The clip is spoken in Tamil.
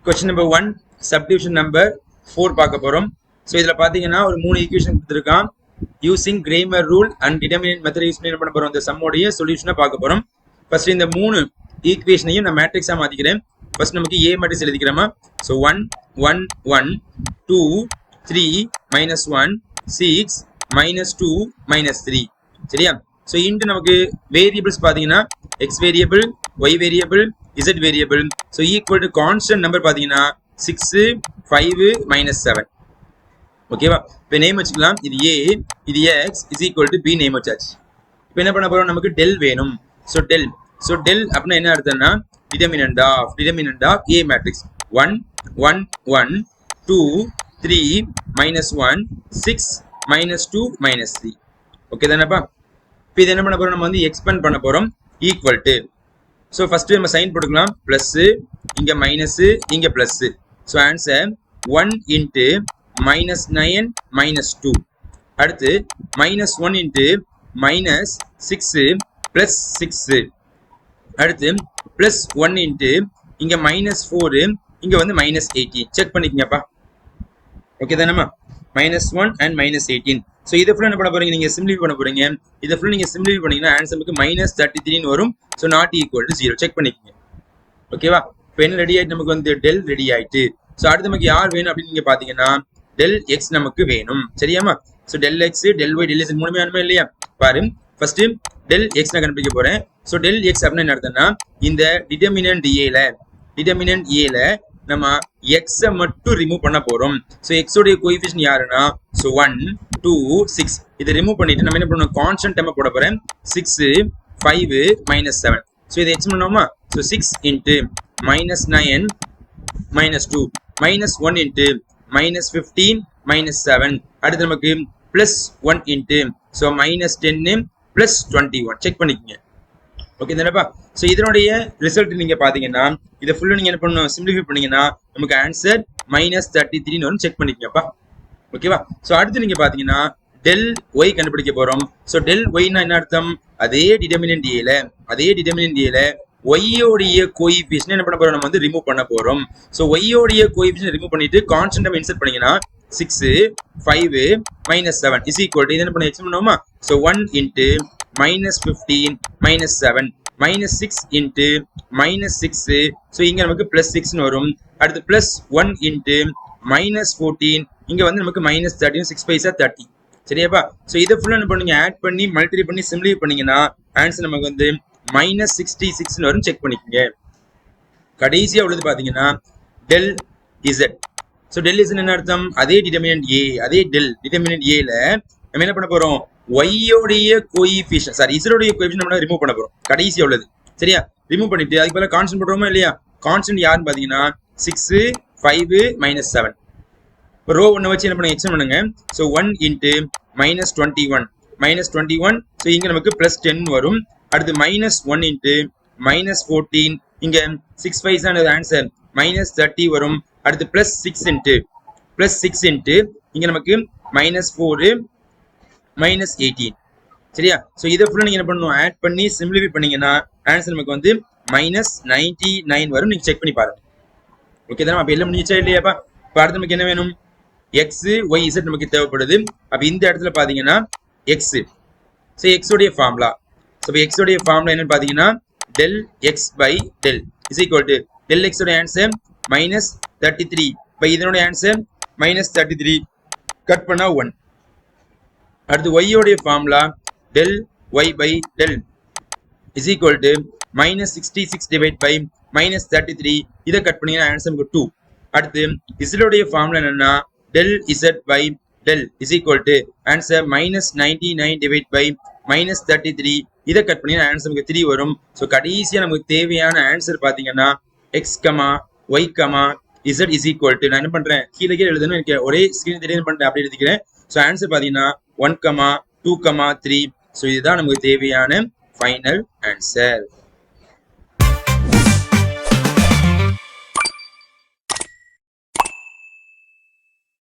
Question number 1, subdivision number 4 பார்க்க போறோம். So இதுல பாத்தீங்கன்னா ஒரு 3 ஈக்குவேஷன் கொடுத்திருக்கான். Using Cramer rule and determinant method use பண்ணி என்ன பண்ண போறோம்? இந்த சம்மோடைய சொல்யூஷனை பார்க்க போறோம். ஃபர்ஸ்ட் இந்த 3 ஈக்குவேஷனையும் நான் மேட்ரிக்ஸா மாத்திக்கிறேன். ஃபர்ஸ்ட் நமக்கு A மேட்ரிக்ஸ் எழுதிக்கிறோமா? So 1 1 1 2 3 -1 6 -2 -3. சரியா? So இன்டு நமக்கு வேரியபிள்ஸ் பாத்தீங்கன்னா x variable, y variable, z variable. So equal to constant number பாத்தீங்கன்னா 6 5 -7. ஓகேவா? இப்போ நேம் வச்சுக்கலாம். இது a, இது x is equal to b name வச்சாச்சு. இப்போ என்ன பண்ண போறோம்? நமக்கு del வேணும். So del அப்படினா என்ன அர்த்தம்னா determinant of a matrix 1 1 1 2 3 -1 6 -2 -3. Okay தானேப்பா? இப்போ இது என்ன பண்ண போறோம்? நம்ம வந்து எக்ஸ்பேண்ட் பண்ண போறோம். ஈக்குவல் டு, ஸோ ஃபர்ஸ்ட் நம்ம சைன் போட்டுக்கலாம். பிளஸ் இங்க மைனஸ் இங்க பிளஸ். So answer 1 into -9 -2. அடுத்து -1 இன்ட்டு -6 பிளஸ் 6. அடுத்து பிளஸ் 1 இன்ட்டு இங்க -4 இங்க வந்து -18. செக் பண்ணிக்கங்கப்பா. ஓகே தானேம்மா? -1 and -18. ஸோ இதை ஃபுல்லாக என்ன பண்ண போறீங்க? நீங்க சிம்பிளிஃபை பண்ண போறீங்க. இதை ஃபுல்லாக நீங்க சிம்பிளிஃபை பண்ணீங்கன்னா ஆன்சருக்கு -33 வரும். So not equal to 0. Check பண்ணிக்கங்க. ஓகேவா? இப்போ என்ன ரெடி ஆயிட்டு நமக்கு வந்து டெல் ரெடி ஆயிட்டு. ஸோ அடுத்து நமக்கு யார் வேணும் அப்படின்னு நீங்க பாத்தீங்கன்னா டெல் எக்ஸ் நமக்கு வேணும். சரியாமா? So del X, del Y, del X மூணுமே வேணுமா இல்லையா? பாரு, ஃபர்ஸ்ட் டெல் எக்ஸ் நான் கண்டுபிடிக்க போறேன். ஸோ டெல் எக்ஸ் அப்படின்னு என்ன அர்த்தம்னா இந்த டிட்டர்மினன்ட் ஏல நம்ம எக்ஸை மட்டும் ரிமூவ் பண்ண போறோம். ஸோ எக்ஸோடைய கோஎஃபிஷியன்ட் யாருன்னா ஸோ 1 2 6. இதை ரிமூவ் பண்ணிட்டு நம்ம என்ன பண்ணுவோம்? கான்ஸ்டன்ட் டேர்மை போட போறேன். 6 5 -7. ஸோ இதை எக்ஸ் பண்ணோமா? So 6 into -9 -2 -1 into -15 -7. அடுத்து நமக்கு plus 1 into so -10 plus 21. Check பண்ணிக்கோங்க. ஓகே தானேப்பா? ஸோ இதனுடைய ரிசல்ட் நீங்க பாத்தீங்கன்னா இதை ஃபுல்லா நீங்க என்ன பண்ணணும்? சிம்பிளிஃபை பண்ணீங்கன்னா நமக்கு ஆன்சர் -33 வரும். செக் பண்ணிக்கங்கப்பா. ஓகேவா? ஸோ அடுத்து நீங்க பாத்தீங்கன்னா டெல் ஒய் கண்டுபிடிக்க போறோம். ஸோ டெல் ஒய்னா என்ன அர்த்தம்? அதே டிட்டர்மினன்ட் ஏல ஒய்யோடைய கோஎஃபிஷியன்ட் என்ன பண்ண போறோம்? நம்ம வந்து ரிமூவ் பண்ண போறோம். ஸோ ஒய்யோடைய கோஎஃபிஷியன்ட் ரிமூவ் பண்ணிட்டு கான்ஸ்டன்ட் நம்ம இன்சர்ட் பண்ணீங்கன்னா 6 5 -7 இஸ் ஈக்குவல் டு, இதை என்ன பண்ண எக்ஸ்பிளைன் பண்ணுவோமா? So 1 into -15 -7 -6 into -6. ஸோ இங்க நமக்கு பிளஸ் 6 வரும். அடுத்து பிளஸ் 1 இன்ட்டு -14 இங்க வந்து நமக்கு -30. 6 பைசா 30. சரியாப்பா? ஸோ இதை ஃபுல்லா என்ன பண்ணுங்க? ஆட் பண்ணி மல்டிப்ளை பண்ணி சிம்பிளிஃபை பண்ணீங்கன்னா ஆன்சர் நமக்கு வந்து -66 வரும். செக் பண்ணிக்கோங்க. கடைசியா உள்ளது பாத்தீங்கன்னா del Z. So del Z என்ன அர்த்தம்? அதே டிட்டர்மினன்ட் ஏ, அதே டெல் டிட்டர்மினன்ட் ஏல நம்ம என்ன பண்ண போறோம்? ஒய்யோடைய கோஎஃபிஷியன்ட் இசரோடைய கோஎஃபிஷியன்ட் நம்ம ரிமூவ் பண்ண போறோம். கடைசியா உள்ளது. சரியா? ரிமூவ் பண்ணிட்டு அதுக்கு பதிலா கான்ஸ்டன்ட் போடுறோமா இல்லையா? கான்ஸ்டன்ட் யாருன்னு பாத்தீங்கன்னா 6 5 -7. இப்போ ரோ 1 வச்சு என்ன பண்ணுங்க? எக்ஸ்டெண்ட் பண்ணுங்க. ஸோ 1 இன்ட்டு -21 ஸோ இங்க நமக்கு பிளஸ் 10 வரும். அடுத்து -1 இன்ட்டு -14 இங்க 6 5 ஆன்சர் -30 வரும். அடுத்து பிளஸ் 6 இன்ட்டு இங்க நமக்கு -4 -18. சரியா? ஸோ இதை ஃபுல்லாக நீங்க என்ன பண்ணணும்? ஆட் பண்ணி சிம்பிளிஃபை பண்ணீங்கன்னா ஆன்சர் நமக்கு வந்து -99 வரும். நீங்க செக் பண்ணி பாருங்க. ஓகே தானே? அப்போ எல்லாம் முடிஞ்சா இல்லையாப்பா? இப்போ அடுத்து நமக்கு என்ன வேணும்? எக்ஸ் ஒய் இசட் நமக்கு தேவைப்படுது. அப்போ இந்த இடத்துல பாத்தீங்கன்னா எக்ஸ். ஸோ எக்ஸோடைய ஃபார்முலா. ஸோ எக்ஸோடைய ஃபார்முலா என்னன்னு பாத்தீங்கன்னா del x by del is equal to del எக்ஸோட ஆன்சர் -33. இப்போ இதனுடைய ஆன்சர் -33 கட் பண்ணா 1. அடுத்து ஒய்யோடைய formula del y by del is equal to -66 divide by -33. இதை கட் பண்ணீங்கன்னா ஆன்சர் நமக்கு 2. அடுத்து இசடோடைய ஃபார்முலா என்னன்னா del z by del is equal to answer -99 divide by -33. இதை கட் பண்ணீங்கன்னா ஆன்சர் நமக்கு 3 வரும். ஸோ கடைசியா நமக்கு தேவையான ஆன்சர் பாத்தீங்கன்னா X comma Y comma Z is equal to, நான் என்ன பண்றேன்? கீழே எழுதணும். எனக்கு ஒரே ஸ்கிரீன் தெரியும் பண்றேன். அப்படி எழுதிக்கிறேன். ஸோ ஆன்சர் பாத்தீங்கன்னா 1 2 3. ஸோ இதுதான் நமக்கு தேவையான ஃபைனல் ஆன்சர்.